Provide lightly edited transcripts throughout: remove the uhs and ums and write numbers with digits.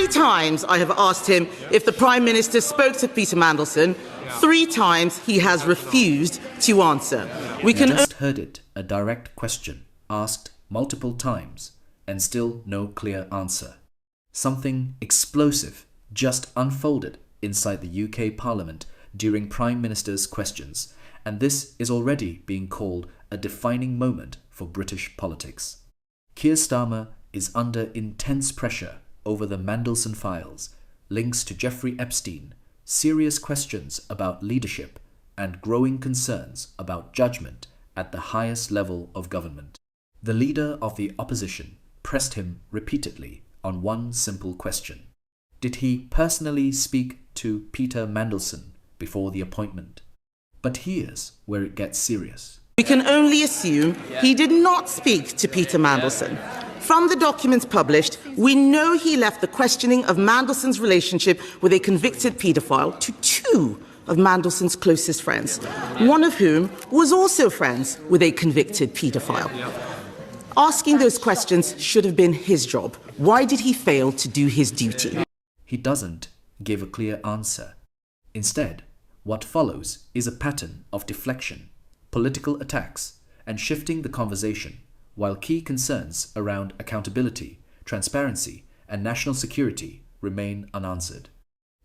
3 times I have asked him if the Prime Minister spoke to Peter Mandelson. 3 times he has refused to answer. We just heard it, a direct question, asked multiple times, and still no clear answer. Something explosive just unfolded inside the UK Parliament during Prime Minister's questions, and this is already being called a defining moment for British politics. Keir Starmer is under intense pressure over the Mandelson files, links to Jeffrey Epstein, serious questions about leadership, and growing concerns about judgment at the highest level of government. The leader of the opposition pressed him repeatedly on one simple question. Did he personally speak to Peter Mandelson before the appointment? But here's where it gets serious. We can only assume he did not speak to Peter Mandelson. From the documents published, we know he left the questioning of Mandelson's relationship with a convicted paedophile to 2 of Mandelson's closest friends, one of whom was also friends with a convicted paedophile. Asking those questions should have been his job. Why did he fail to do his duty? He doesn't give a clear answer. Instead, what follows is a pattern of deflection, political attacks, and shifting the conversation, while key concerns around accountability, transparency, and national security remain unanswered.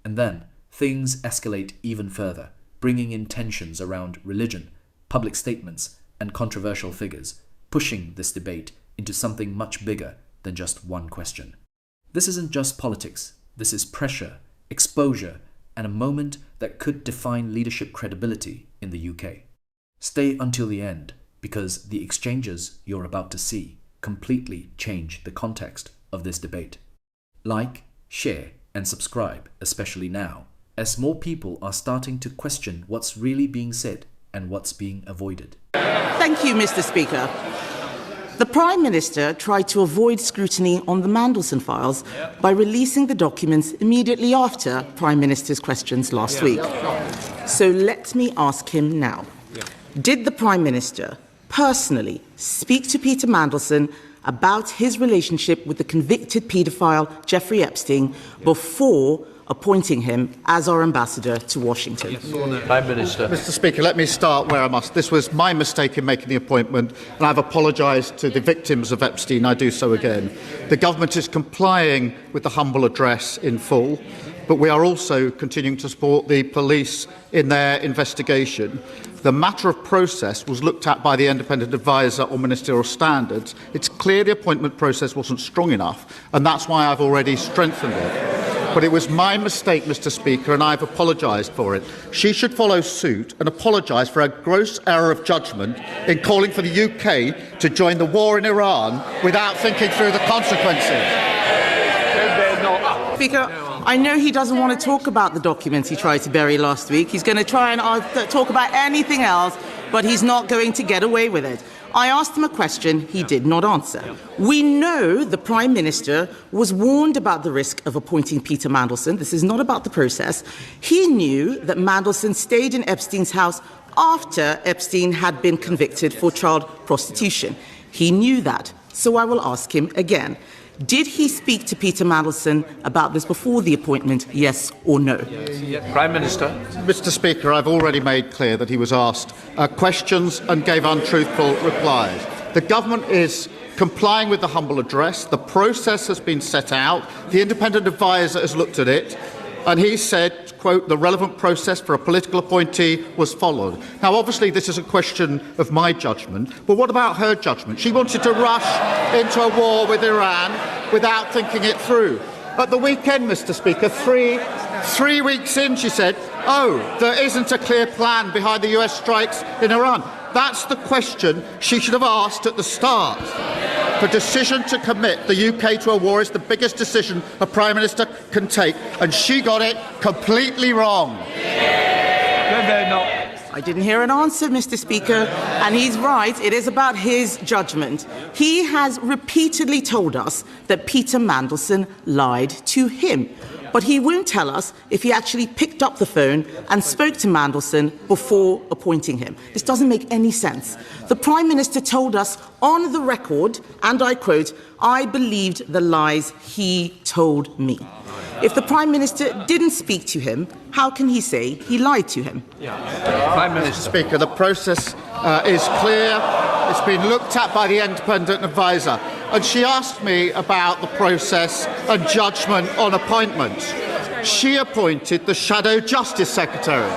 And then things escalate even further, bringing in tensions around religion, public statements, and controversial figures, pushing this debate into something much bigger than just one question. This isn't just politics. This is pressure, exposure, and a moment that could define leadership credibility in the UK. Stay until the end, because the exchanges you're about to see completely change the context of this debate. Like, share, and subscribe, especially now, as more people are starting to question what's really being said and what's being avoided. Thank you, Mr. Speaker. The Prime Minister tried to avoid scrutiny on the Mandelson files by releasing the documents immediately after Prime Minister's questions last week. So let me ask him now. Did the Prime Minister personally speak to Peter Mandelson about his relationship with the convicted paedophile Jeffrey Epstein before appointing him as our ambassador to Washington? Yes or no? Prime Minister. Mr. Speaker, let me start where I must. This was my mistake in making the appointment, and I've apologised to the victims of Epstein. I do so again. The government is complying with the humble address in full, but we are also continuing to support the police in their investigation. The matter of process was looked at by the independent advisor on ministerial standards. It's clear the appointment process wasn't strong enough, and that's why I've already strengthened it. But it was my mistake, Mr. Speaker, and I've apologised for it. She should follow suit and apologise for a gross error of judgment in calling for the UK to join the war in Iran without thinking through the consequences. Speaker, I know he doesn't want to talk about the documents he tried to bury last week. He's going to try and talk about anything else, but he's not going to get away with it. I asked him a question he did not answer. We know the Prime Minister was warned about the risk of appointing Peter Mandelson. This is not about the process. He knew that Mandelson stayed in Epstein's house after Epstein had been convicted for child prostitution. He knew that. So I will ask him again. Did he speak to Peter Mandelson about this before the appointment, yes or no? Prime Minister. Mr. Speaker, I've already made clear that he was asked questions and gave untruthful replies. The government is complying with the humble address. The process has been set out. The independent advisor has looked at it, and he said, quote, the relevant process for a political appointee was followed. Now, obviously, this is a question of my judgment, but what about her judgment? She wanted to rush into a war with Iran without thinking it through. At the weekend, Mr. Speaker, three weeks in, she said, oh, there isn't a clear plan behind the US strikes in Iran. That's the question she should have asked at the start. The decision to commit the UK to a war is the biggest decision a Prime Minister can take, and she got it completely wrong. I didn't hear an answer, Mr. Speaker, and he's right. It is about his judgment. He has repeatedly told us that Peter Mandelson lied to him, but he won't tell us if he actually picked up the phone and spoke to Mandelson before appointing him. This doesn't make any sense. The Prime Minister told us on the record, and I quote, I believed the lies he told me. If the Prime Minister didn't speak to him, how can he say he lied to him? Prime Minister. Speaker, the process is clear. It's been looked at by the independent adviser. And she asked me about the process and judgment on appointments. She appointed the Shadow Justice Secretary.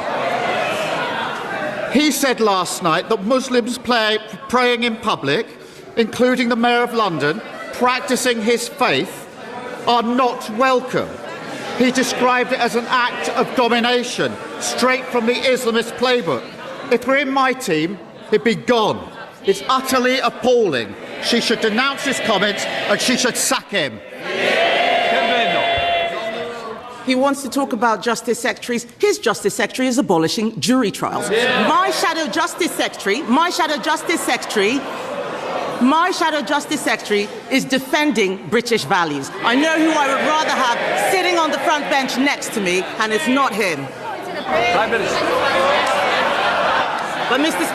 He said last night that Muslims praying in public, including the Mayor of London, practising his faith, are not welcome. He described it as an act of domination, straight from the Islamist playbook. If we're in my team, he'd be gone. It's utterly appalling. She should denounce his comments and she should sack him. He wants to talk about justice secretaries. His justice secretary is abolishing jury trials. My shadow justice secretary is defending British values. I know who I would rather have sitting on the front bench next to me, and it's not him. Prime Minister. But Mr.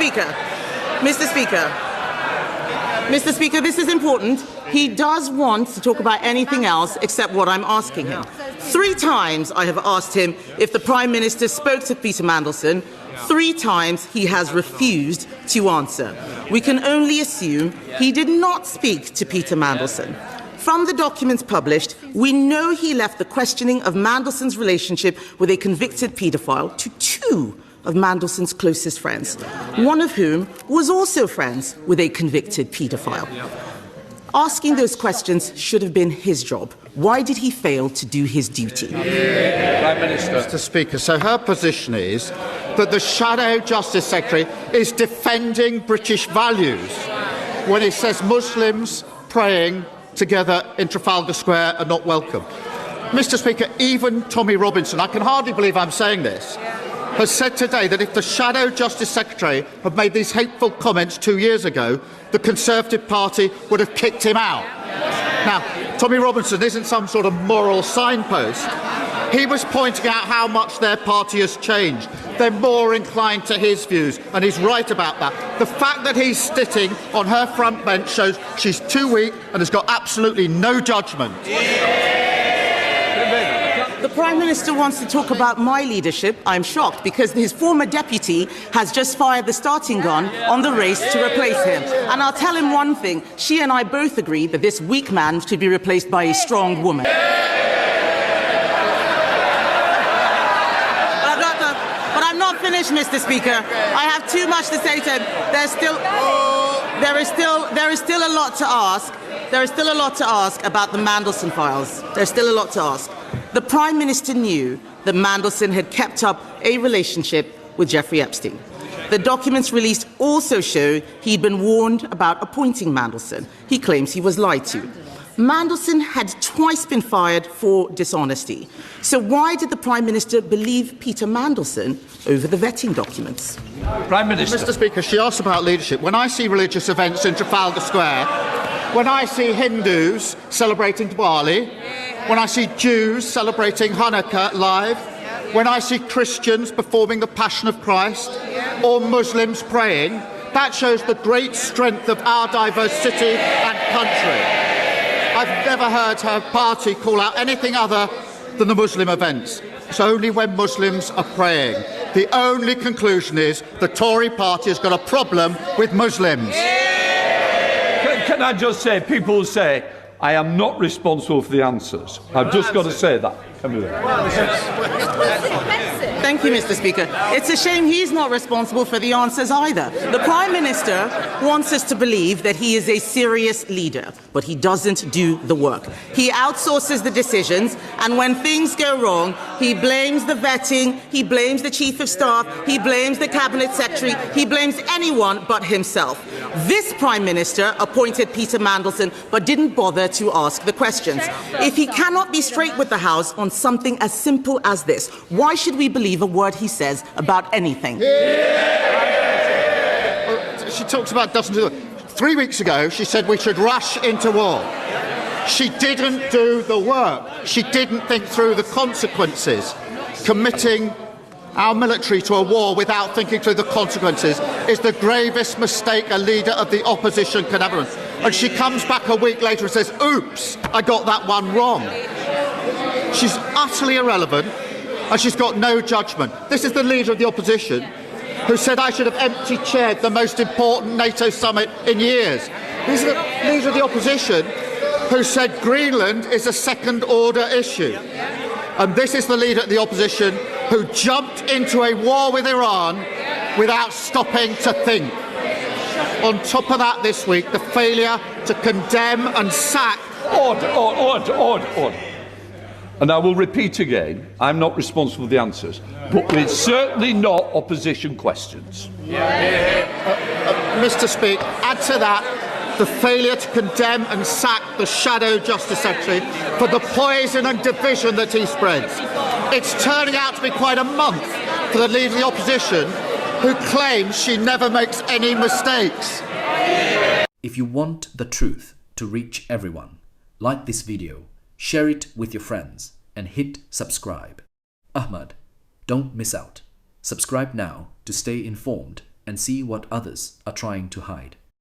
Speaker, this is important. He does want to talk about anything else except what I'm asking him. 3 times I have asked him if the Prime Minister spoke to Peter Mandelson. 3 times he has refused to answer. We can only assume he did not speak to Peter Mandelson. From the documents published, we know he left the questioning of Mandelson's relationship with a convicted paedophile to 2 of Mandelson's closest friends, one of whom was also friends with a convicted paedophile. Asking those questions should have been his job. Why did he fail to do his duty? Prime Minister. Mr. Speaker, so her position is that the Shadow Justice Secretary is defending British values when he says Muslims praying together in Trafalgar Square are not welcome. Mr. Speaker, even Tommy Robinson, I can hardly believe I'm saying this, has said today that if the Shadow Justice Secretary had made these hateful comments 2 years ago, the Conservative Party would have kicked him out. Now, Tommy Robinson isn't some sort of moral signpost. He was pointing out how much their party has changed. They're more inclined to his views, and he's right about that. The fact that he's sitting on her front bench shows she's too weak and has got absolutely no judgment. The Prime Minister wants to talk about my leadership. I'm shocked because his former deputy has just fired the starting gun on the race to replace him. And I'll tell him one thing. She and I both agree that this weak man should be replaced by a strong woman. But I'm not finished, Mr. Speaker. I have too much to say to him. There is still a lot to ask. There is still a lot to ask about the Mandelson files. There's still a lot to ask. The Prime Minister knew that Mandelson had kept up a relationship with Jeffrey Epstein. The documents released also show he'd been warned about appointing Mandelson. He claims he was lied to. Mandelson had twice been fired for dishonesty. So why did the Prime Minister believe Peter Mandelson over the vetting documents? Prime Minister. Mr. Speaker, she asked about leadership. When I see religious events in Trafalgar Square, when I see Hindus celebrating Diwali, when I see Jews celebrating Hanukkah live, when I see Christians performing the Passion of Christ, or Muslims praying, that shows the great strength of our diverse city and country. I've never heard her party call out anything other than the Muslim events. It's only when Muslims are praying. The only conclusion is the Tory party has got a problem with Muslims. Can I just say, people say, I am not responsible for the answers. I've just got to say that. Thank you, Mr. Speaker. It's a shame he's not responsible for the answers either. The Prime Minister wants us to believe that he is a serious leader, but he doesn't do the work. He outsources the decisions, and when things go wrong, he blames the vetting, he blames the Chief of Staff, he blames the Cabinet Secretary, he blames anyone but himself. This Prime Minister appointed Peter Mandelson, but didn't bother to ask the questions. If he cannot be straight with the House on something as simple as this, why should we believe a word he says about anything? She talks about doesn't do it. 3 weeks ago, she said we should rush into war. She didn't do the work. She didn't think through the consequences. Committing our military to a war without thinking through the consequences is the gravest mistake a leader of the opposition can ever. And she comes back a week later and says, oops, I got that one wrong. She's utterly irrelevant, and she's got no judgment. This is the leader of the opposition who said I should have empty-chaired the most important NATO summit in years. This is the leader of the opposition who said Greenland is a second-order issue. And this is the leader of the opposition who jumped into a war with Iran without stopping to think. On top of that this week, the failure to condemn and sack... Order. And I will repeat again, I'm not responsible for the answers, but it's certainly not opposition questions. Mr. Speaker, add to that the failure to condemn and sack the Shadow Justice Secretary for the poison and division that he spreads. It's turning out to be quite a month for the leader of the opposition, who claims she never makes any mistakes. If you want the truth to reach everyone, like this video, share it with your friends, and hit subscribe. Ahmad, don't miss out. Subscribe now to stay informed and see what others are trying to hide.